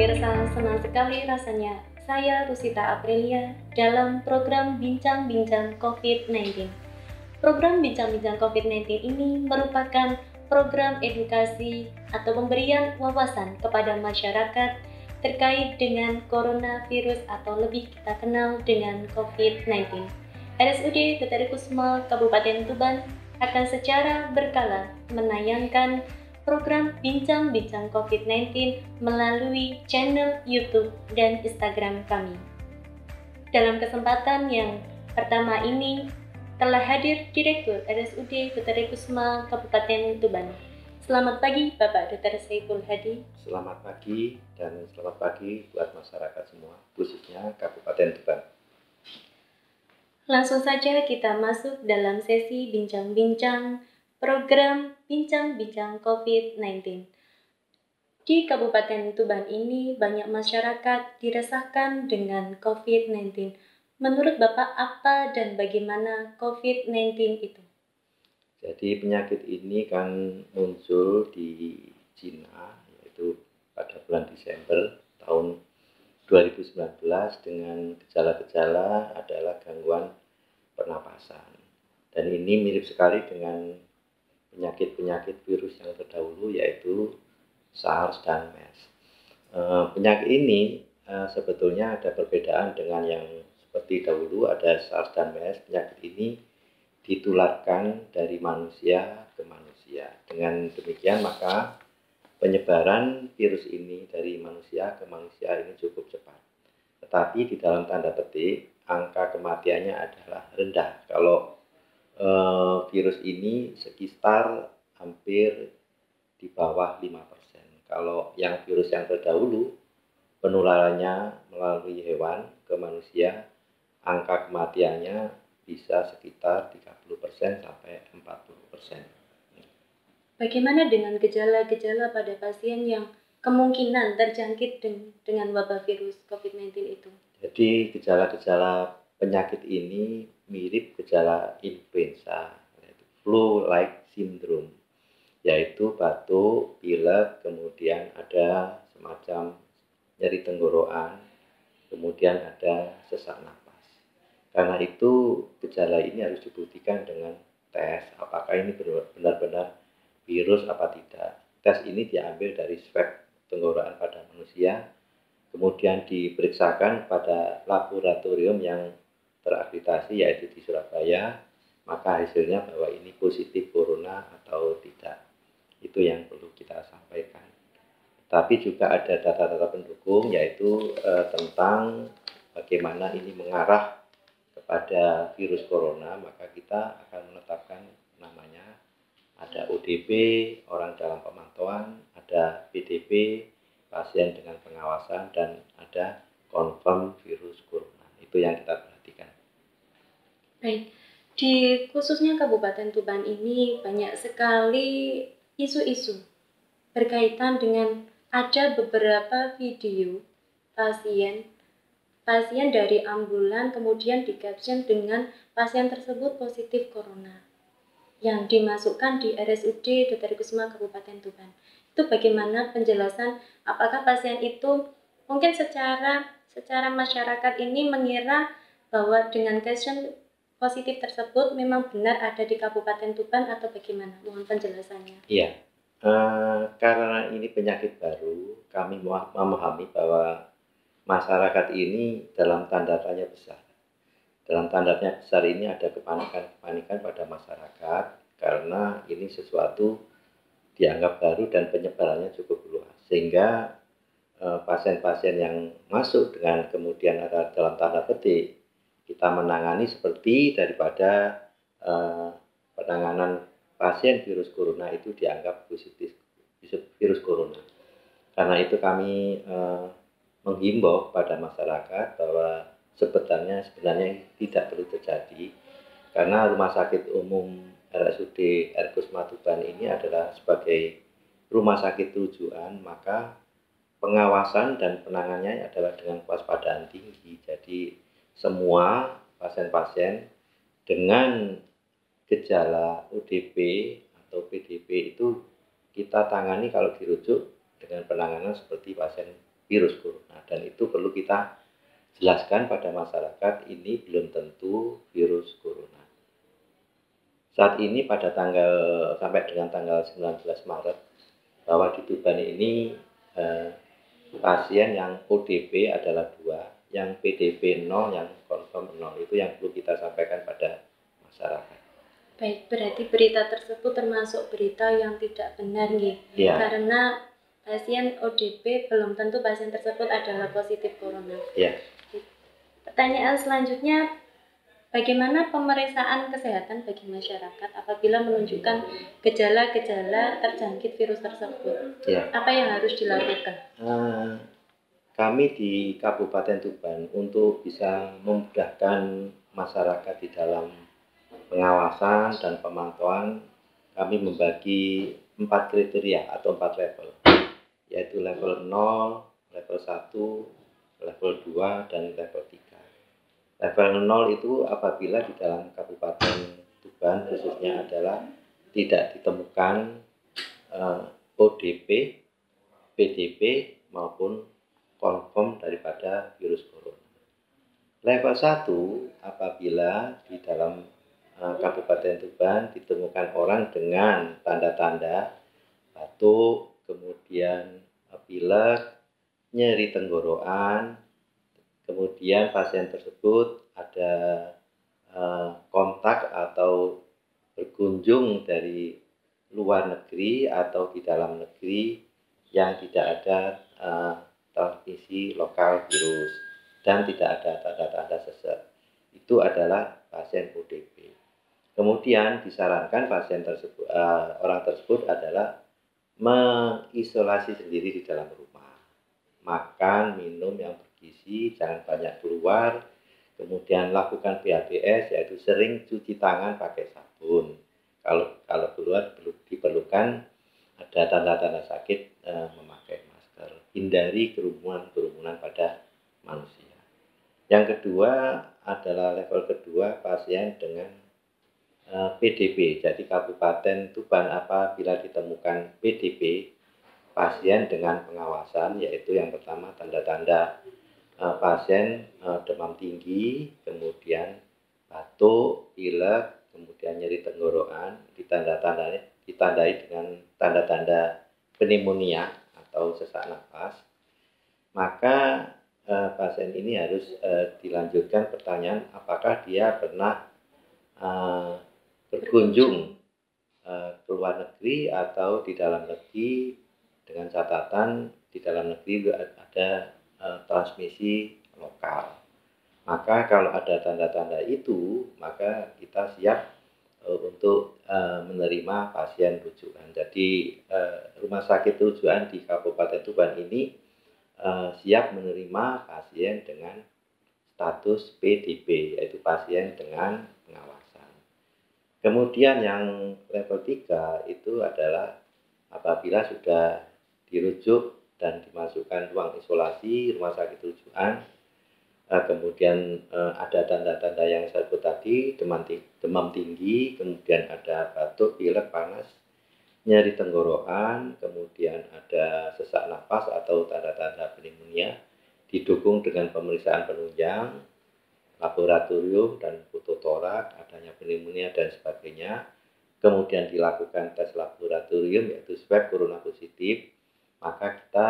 pemirsa, senang sekali rasanya saya Rusita Aprilia dalam program Bincang-Bincang COVID-19. Program Bincang-Bincang COVID-19 ini merupakan program edukasi atau pemberian wawasan kepada masyarakat terkait dengan coronavirus atau lebih kita kenal dengan COVID-19. RSUD Dr. Kusuma Kabupaten Tuban akan secara berkala menayangkan program Bincang-Bincang COVID-19 melalui channel YouTube dan Instagram kami. Dalam kesempatan yang pertama ini telah hadir Direktur RSUD Dr. Kusuma Kabupaten Tuban. Selamat pagi Bapak Dr. Saiful Hadi. Selamat pagi dan selamat pagi buat masyarakat semua, khususnya Kabupaten Tuban. Langsung saja kita masuk dalam sesi bincang-bincang program Bincang-Bincang COVID-19. Di Kabupaten Tuban ini banyak masyarakat diresahkan dengan COVID-19. Menurut Bapak, apa dan bagaimana COVID-19 itu? Jadi penyakit ini kan muncul di Cina, yaitu pada bulan Desember tahun 2019 dengan gejala-gejala adalah gangguan pernapasan. Dan ini mirip sekali dengan penyakit-penyakit virus yang terdahulu yaitu SARS dan MERS. Penyakit ini sebetulnya ada perbedaan dengan yang seperti dahulu ada SARS dan MERS. Penyakit ini ditularkan dari manusia ke manusia. Dengan demikian maka penyebaran virus ini dari manusia ke manusia ini cukup cepat. Tetapi di dalam tanda petik angka kematiannya adalah rendah. Kalau virus ini sekitar hampir di bawah 5%. Kalau yang virus yang terdahulu penularannya melalui hewan ke manusia, angka kematiannya bisa sekitar 30% sampai 40%. Bagaimana dengan gejala-gejala pada pasien yang kemungkinan terjangkit dengan wabah virus COVID-19 itu? Jadi gejala-gejala penyakit ini mirip gejala influenza, yaitu flu-like syndrome, yaitu batuk, pilek, kemudian ada semacam nyeri tenggorokan, kemudian ada sesak napas. Karena itu gejala ini harus dibuktikan dengan tes apakah ini benar-benar virus apa tidak. Tes ini diambil dari swab tenggorokan pada manusia, kemudian diperiksakan pada laboratorium yang terakreditasi yaitu di Surabaya, maka hasilnya bahwa ini positif corona atau tidak. Itu yang perlu kita sampaikan. Tapi juga ada data-data pendukung yaitu tentang bagaimana ini mengarah kepada virus corona, maka kita akan menetapkan namanya. Ada ODP, orang dalam pemantauan, ada PDP, pasien dengan pengawasan, dan ada confirm virus corona. Itu yang kita perhatikan. Baik, di khususnya Kabupaten Tuban ini banyak sekali isu-isu berkaitan dengan ada beberapa video pasien dari ambulan kemudian di-caption dengan pasien tersebut positif corona yang dimasukkan di RSUD Dr. Kusuma Kabupaten Tuban. Itu bagaimana penjelasan apakah pasien itu mungkin secara masyarakat ini mengira bahwa dengan caption positif tersebut memang benar ada di Kabupaten Tuban atau bagaimana? Mohon penjelasannya. Iya, karena ini penyakit baru, kami memahami bahwa masyarakat ini dalam tanda tanya besar. Dalam tanda tanya besar ini ada kepanikan pada masyarakat karena ini sesuatu dianggap baru dan penyebarannya cukup luas. Sehingga pasien-pasien yang masuk dengan kemudian ada dalam tanda petik kita menangani seperti daripada penanganan pasien virus corona itu dianggap positif virus corona. Karena itu kami menghimbau pada masyarakat bahwa sebenarnya tidak perlu terjadi karena Rumah Sakit Umum RSUD R. Kusuma Tuban ini adalah sebagai rumah sakit rujukan, maka pengawasan dan penanganannya adalah dengan kewaspadaan tinggi. Jadi semua pasien-pasien dengan gejala ODP atau PDP itu kita tangani kalau dirujuk dengan penanganan seperti pasien virus corona, dan itu perlu kita jelaskan pada masyarakat, ini belum tentu virus corona. Saat ini sampai dengan tanggal 19 Maret bahwa di Tuban ini pasien yang ODP adalah 2, yang PDP 0, yang confirm 0. Itu yang perlu kita sampaikan pada masyarakat. Baik, berarti berita tersebut termasuk berita yang tidak benar nih. Ya. Karena pasien ODP belum tentu pasien tersebut adalah positif corona. Ya. Pertanyaan selanjutnya, bagaimana pemeriksaan kesehatan bagi masyarakat apabila menunjukkan gejala-gejala terjangkit virus tersebut? Ya. Apa yang harus dilakukan? Kami di Kabupaten Tuban untuk bisa memudahkan masyarakat di dalam pengawasan dan pemantauan, kami membagi 4 kriteria atau 4 level, yaitu level 0, level 1, level 2, dan level 3. Level 0 itu apabila di dalam Kabupaten Tuban khususnya adalah tidak ditemukan ODP, PDP maupun confirm daripada virus corona. Level 1 apabila di dalam Kabupaten Tuban ditemukan orang dengan tanda-tanda batuk, kemudian pilek, nyeri tenggorokan, kemudian pasien tersebut ada kontak atau berkunjung dari luar negeri atau di dalam negeri yang tidak ada transmisi lokal virus dan tidak ada tanda-tanda sesek. Itu adalah pasien ODP. Kemudian disarankan orang tersebut adalah mengisolasi sendiri di dalam rumah. Makan, minum yang bergizi, jangan banyak keluar. Kemudian lakukan BABS, yaitu sering cuci tangan pakai sabun. Kalau keluar diperlukan ada tanda-tanda sakit, memakai masker. Hindari kerumunan pada manusia. Yang kedua adalah level kedua pasien dengan PDP. Jadi Kabupaten Tuban apabila ditemukan PDP, pasien dengan pengawasan, yaitu yang pertama tanda-tanda pasien demam tinggi, kemudian batuk, pilek, kemudian nyeri tenggorokan, ditandai dengan tanda-tanda pneumonia atau sesak napas, maka pasien ini harus dilanjutkan pertanyaan apakah dia pernah berkunjung ke luar negeri atau di dalam negeri, dengan catatan di dalam negeri ada transmisi lokal. Maka kalau ada tanda-tanda itu, maka kita siap untuk menerima pasien rujukan. Jadi rumah sakit rujukan di Kabupaten Tuban ini siap menerima pasien dengan status PDP, yaitu pasien dengan pengawasan. Kemudian yang level 3 itu adalah apabila sudah dirujuk dan dimasukkan ruang isolasi rumah sakit rujukan, kemudian ada tanda-tanda yang saya sebut tadi, demam tinggi, kemudian ada batuk, pilek, panas, nyeri tenggorokan, kemudian ada sesak napas atau tanda-tanda pneumonia, didukung dengan pemeriksaan penunjang, laboratorium dan fototorak, adanya pneumonia dan sebagainya. Kemudian dilakukan tes laboratorium yaitu swab corona positif, maka kita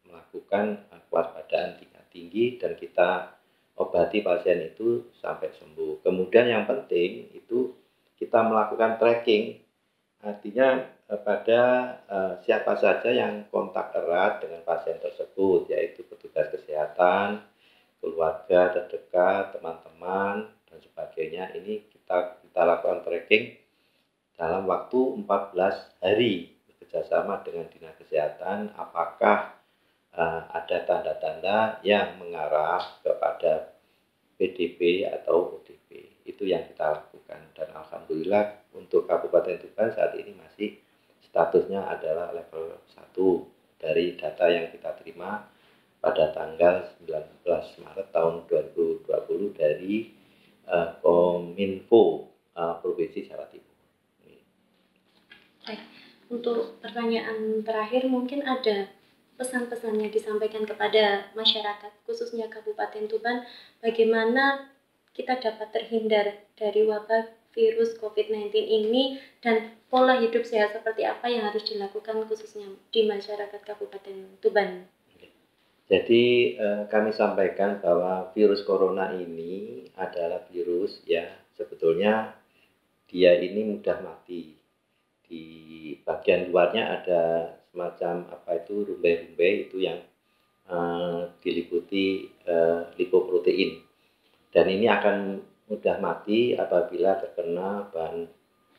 melakukan kewaspadaan tingkat tinggi dan kita obati pasien itu sampai sembuh. Kemudian yang penting itu kita melakukan tracking, artinya pada siapa saja yang kontak erat dengan pasien tersebut, yaitu petugas kesehatan, keluarga terdekat, teman-teman, dan sebagainya. Ini kita lakukan tracking dalam waktu 14 hari bekerjasama dengan Dinas Kesehatan, apakah ada tanda-tanda yang mengarah kepada PDP atau ODP. Itu yang kita lakukan. Dan alhamdulillah untuk Kabupaten Tuban saat ini masih statusnya adalah level 1 dari data yang kita terima pada tanggal 19 Maret tahun 2020 dari Kominfo Provinsi Jawa Timur. Baik, untuk pertanyaan terakhir mungkin ada pesan-pesannya disampaikan kepada masyarakat, khususnya Kabupaten Tuban, bagaimana kita dapat terhindar dari wabah virus COVID-19 ini dan pola hidup sehat seperti apa yang harus dilakukan khususnya di masyarakat Kabupaten Tuban. Jadi kami sampaikan bahwa virus corona ini adalah virus ya sebetulnya dia ini mudah mati. Di bagian luarnya ada semacam rumbai-rumbai itu yang diliputi lipoprotein. Dan ini akan mudah mati apabila terkena bahan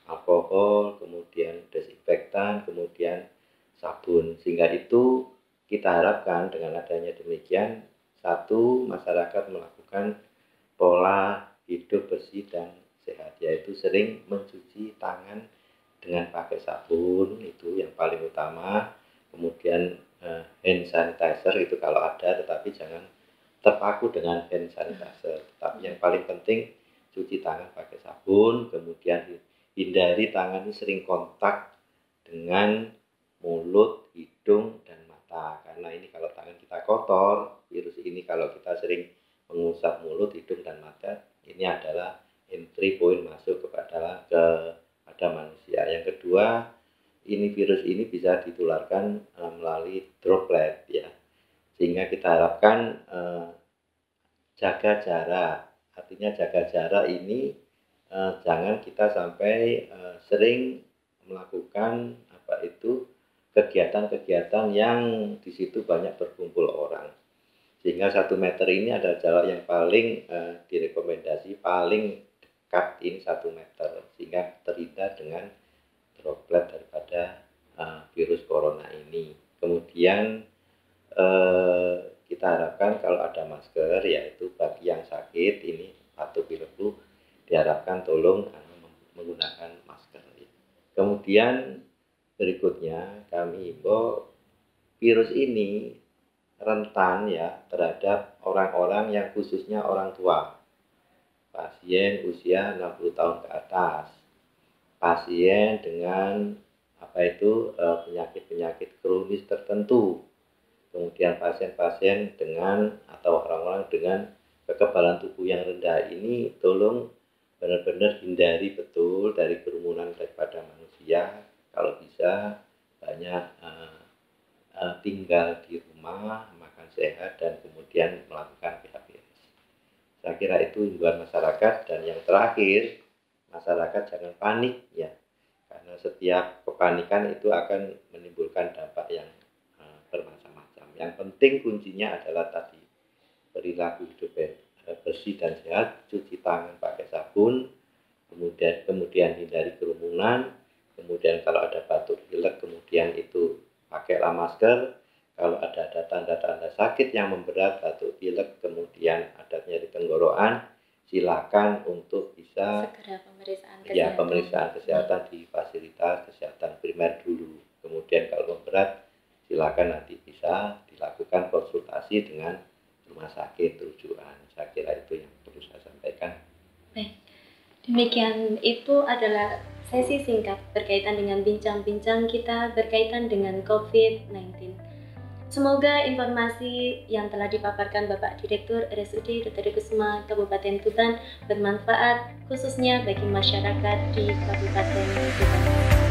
alkohol, kemudian desinfektan, kemudian sabun. Sehingga itu kita harapkan dengan adanya demikian, satu, masyarakat melakukan pola hidup bersih dan sehat, yaitu sering mencuci tangan dengan pakai sabun, itu yang paling utama. Kemudian hand sanitizer itu kalau ada, tetapi jangan terpaku dengan hand sanitizer. Tapi yang paling penting cuci tangan pakai sabun, kemudian hindari tangan ini sering kontak dengan mulut, hidung, dan mata. Karena ini kalau tangan kita kotor, virus ini kalau kita sering mengusap mulut, hidung, dan mata, ini adalah entry point masuk kepada manusia. Yang kedua, ini virus ini bisa ditularkan melalui droplet ya. Sehingga kita harapkan jaga jarak. Artinya jaga jarak ini jangan kita sampai sering melakukan kegiatan-kegiatan yang di situ banyak berkumpul orang. Sehingga 1 meter ini adalah jarak yang paling direkomendasi, paling dekat ini 1 meter. Sehingga terhindar dengan droplet daripada virus corona ini. Kemudian kita harapkan kalau ada masker, yaitu bagi yang sakit ini atau pilek flu, diharapkan tolong menggunakan masker. Kemudian berikutnya kami himbau virus ini rentan ya terhadap orang-orang yang khususnya orang tua, pasien usia 60 tahun ke atas, pasien dengan penyakit-penyakit kronis tertentu. Kemudian pasien-pasien dengan atau orang-orang dengan kekebalan tubuh yang rendah ini tolong benar-benar hindari betul dari kerumunan daripada manusia. Kalau bisa banyak tinggal di rumah, makan sehat, dan kemudian melakukan PHBS. Saya kira itu himbauan masyarakat. Dan yang terakhir, masyarakat jangan panik ya, karena setiap kepanikan itu akan menimbulkan dampak yang bermacam-macam. Yang penting kuncinya adalah tadi perilaku hidup bersih dan sehat, cuci tangan pakai sabun, kemudian hindari kerumunan, kemudian kalau ada batuk pilek kemudian itu pakailah masker. Kalau ada tanda-tanda sakit yang memberat, batuk pilek, kemudian ada nyeri tenggorokan, silakan untuk bisa segera pemeriksaan kesehatan di fasilitas kesehatan primer dulu. Kemudian kalau memberat, silakan nanti bisa dilakukan konsultasi dengan rumah sakit rujukan. Saya kira itu yang perlu saya sampaikan. Baik, demikian itu adalah sesi singkat berkaitan dengan bincang-bincang kita berkaitan dengan COVID-19. Semoga informasi yang telah dipaparkan Bapak Direktur RSUD Dr. Kusuma Kabupaten Tuban bermanfaat khususnya bagi masyarakat di Kabupaten Tuban.